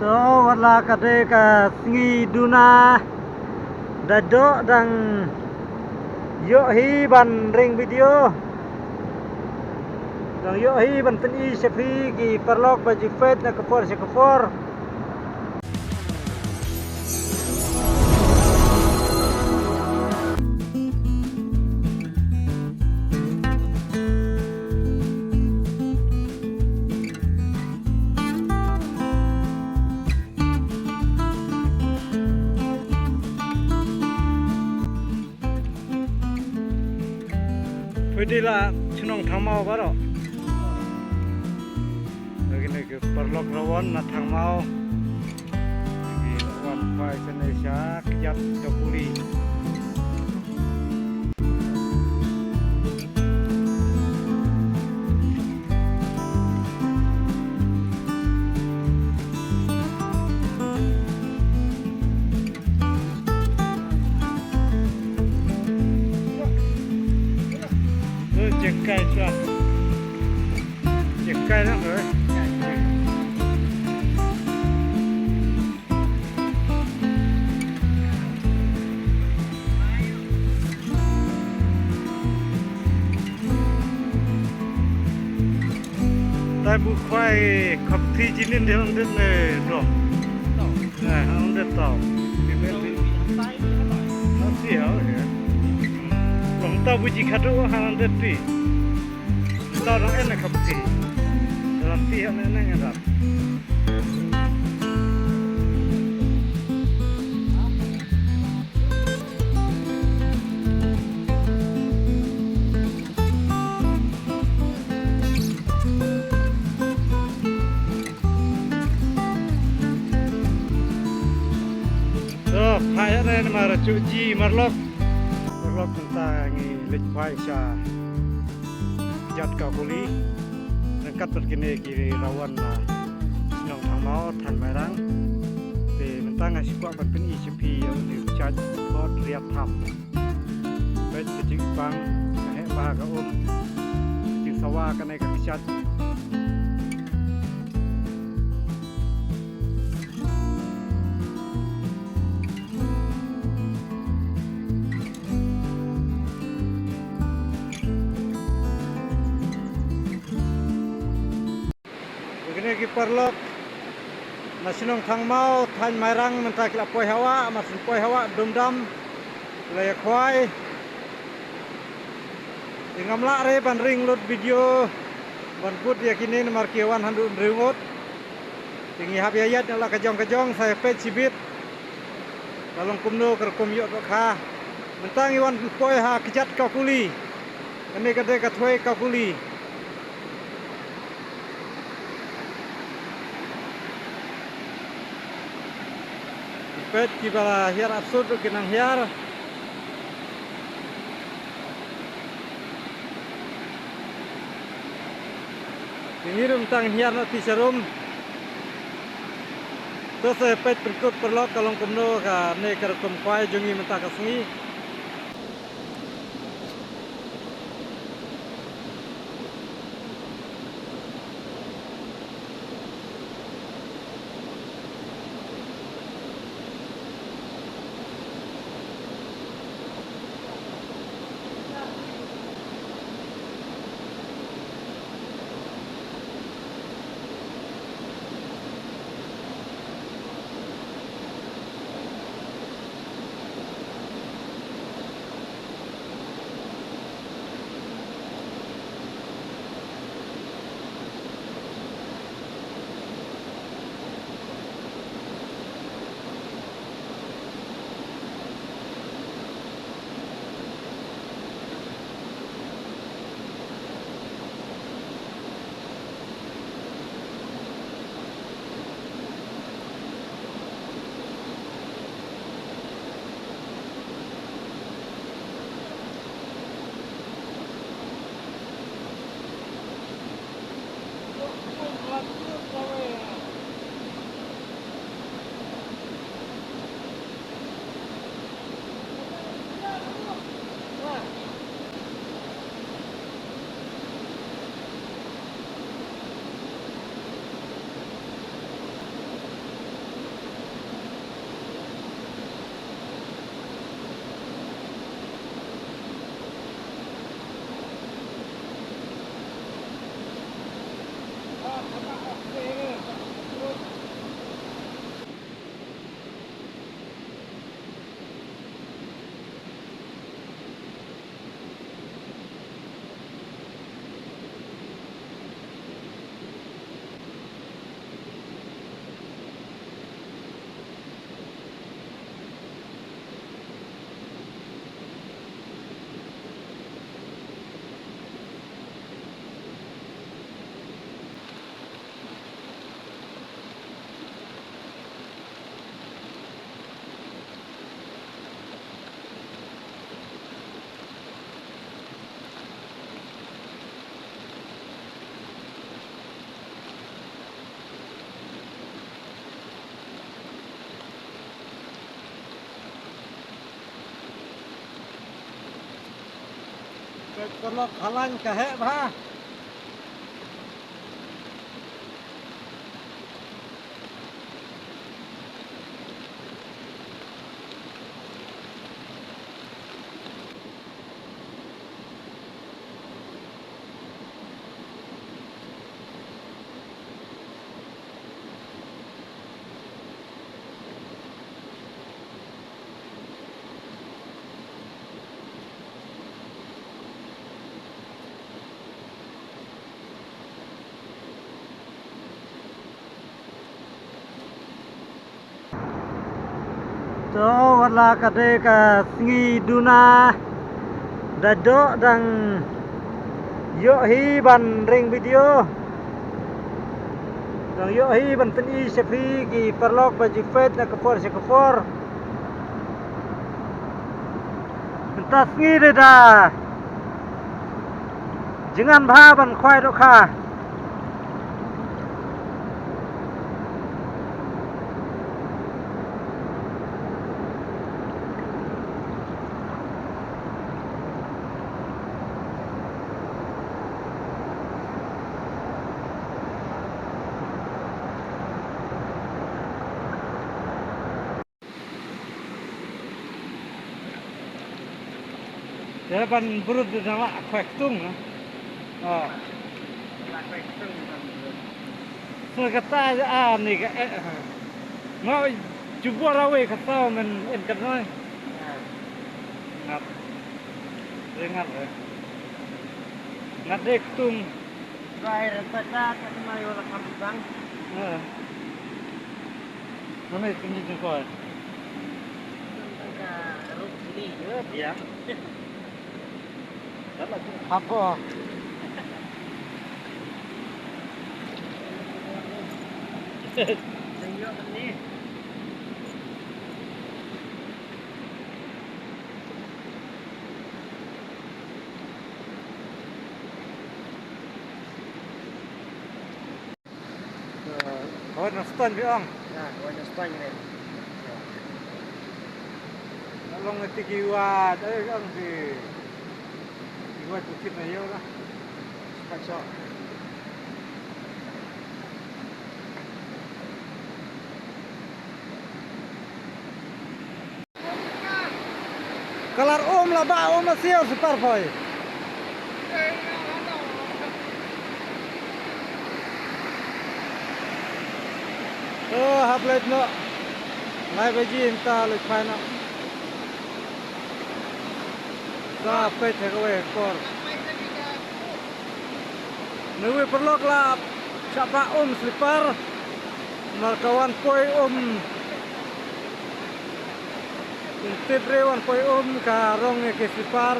So wala kade ka singi duna dadok dan yo hi ban ring video dan yo hi ban teni sefi ki perlok baju fet na kapor se kapor Pwede cunong thangmau baro. Begini ke perlok rawan na thangmau. Di rawan pai Indonesia kejat Kapuli. Jekai suat, jekai nak ke? Tai bukai kopi jinin dia orang ni dok. Nah, orang dia tahu. Nanti ya. Orang tahu buji kado orang dia tu. Tahu orang enak kopi. Dalam pihak mana yang ada. So, payah ni mara cuci marlok tentang lik Aisyah jat Kapuli dekat begini kiri rawan senang thangmau than merang te mentang ngasih kuat pen ICP yang diucat hot riap tham bet kecing pang kahe bahaga kecing sawa kanai kakicat begini ki perlok nasinong thangmau than merang mentah kila poi hawa masin poi hawa dumdam laya khwai ingamla re ban ring load video ban put yakini nomor kiwan handu remote tingi habiayat la kajong saya pet sibit kalong kumno kerkum yok kha mentang iwan poi ha kejat Kapuli kene kade kathoi Kapuli pet kibala hiar absurd kinang hiar tingirum tang hiar no tisarum terus pet berikut perlok kalong kumno ka ne kerkum kwai jungi mentah kasngi Kalau halan kahek bah. So wala kade ka singi duna dado dang yo hi ban ring video dang yo hi ban ten I sepi gi perlok baju fet na kapor se kapor entas singi de da jangan bha ban khwai do kha ya ban burut de nama khwek tung na so kata ni ka mau cuba rawe kata men en kan noi ngap dengar ngat dek tung Baik, retak kan mai orang kampung. mana kunci jengkol Tentang ruk ini. ya apa Tengok ni. kawan naston biang Nah, warna Spany ni. long ngerti kiwat ang si kiwat bukit na yun lah Spany. kalar lah ba lah siya super boy haplet no lai baji inta lek phai no sa pe the ko we kor Newe perlok lah siapa slipper markawan poi intit rewan poi ka rong ke slipper